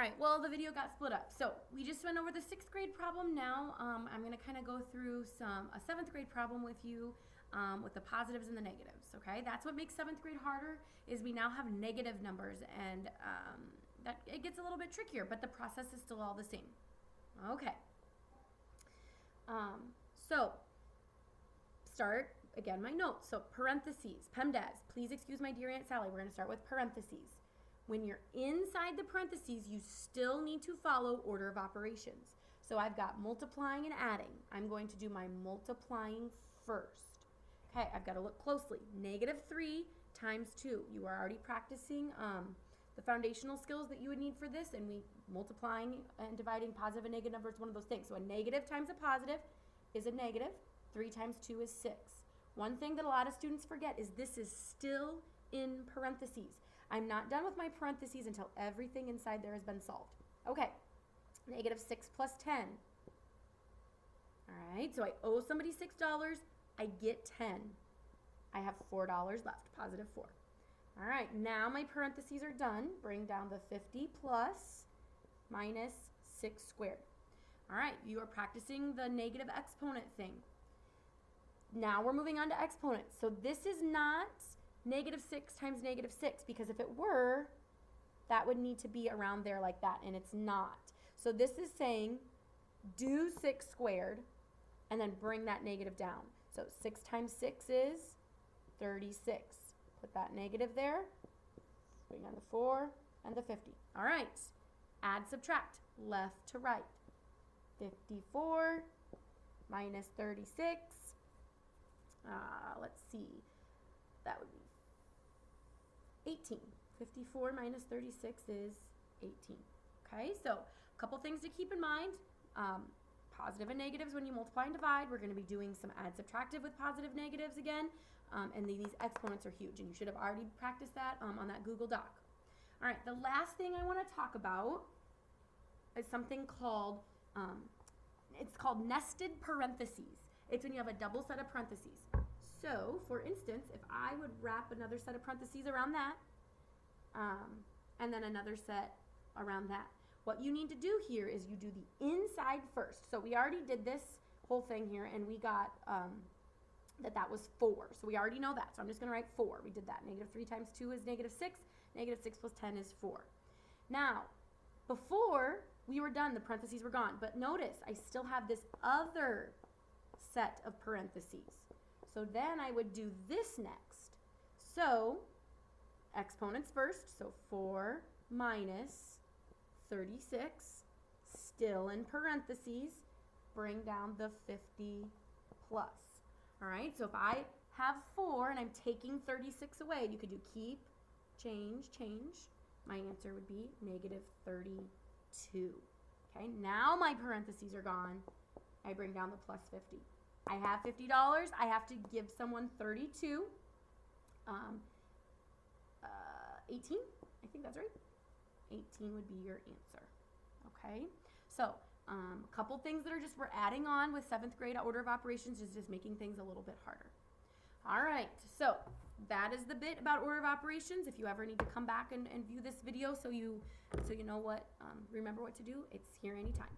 right, well, the video got split up. So we just went over the 6th grade problem. Now I'm going to kind of go through a 7th grade problem with you with the positives and the negatives, okay? That's what makes 7th grade harder, is we now have negative numbers, and that it gets a little bit trickier, but the process is still all the same. Okay. So start, again, my notes. So parentheses, PEMDAS, please excuse my dear Aunt Sally. We're going to start with parentheses. When you're inside the parentheses, you still need to follow order of operations. So I've got multiplying and adding. I'm going to do my multiplying first. Okay, I've got to look closely. -3 times 2. You are already practicing the foundational skills that you would need for this, and multiplying and dividing positive and negative numbers is one of those things. So a negative times a positive is a negative. 3 times 2 is 6. One thing that a lot of students forget is this is still in parentheses. I'm not done with my parentheses until everything inside there has been solved. Okay, -6 plus 10. All right, so I owe somebody $6. I get 10. I have $4 left, positive 4. All right, now my parentheses are done. Bring down the 50 plus minus 6 squared. All right, you are practicing the negative exponent thing. Now we're moving on to exponents. So this is not -6 times -6, because if it were, that would need to be around there like that, and it's not. So this is saying do 6 squared and then bring that negative down. So 6 times 6 is 36. Put that negative there. Bring on the 4 and the 50. All right. Add, subtract, left to right. 54 minus 36. Let's see. That would be 18. 54 minus 36 is 18. Okay, so a couple things to keep in mind. Positive and negatives when you multiply and divide. We're going to be doing some add subtractive with positive negatives again. And these exponents are huge, and you should have already practiced that on that Google Doc. All right, the last thing I want to talk about is something called, it's called nested parentheses. It's when you have a double set of parentheses. So, for instance, if I would wrap another set of parentheses around that, and then another set around that, what you need to do here is you do the inside first. So we already did this whole thing here, and we got that was 4. So we already know that. So I'm just going to write 4. We did that. -3 times 2 is -6. -6 plus 10 is 4. Now, before we were done, the parentheses were gone. But notice, I still have this other set of parentheses. So then I would do this next. So exponents first. So 4 minus 36, still in parentheses. Bring down the 50 plus. All right, so if I have 4 and I'm taking 36 away, you could do keep, change, change. My answer would be -32. Okay, now my parentheses are gone. I bring down the plus 50. I have $50. I have to give someone 32. 18, I think that's right. 18 would be your answer. Okay, so a couple things that we're adding on with 7th grade order of operations is just making things a little bit harder. All right, so that is the bit about order of operations. If you ever need to come back and view this video so you know what, remember what to do, it's here anytime.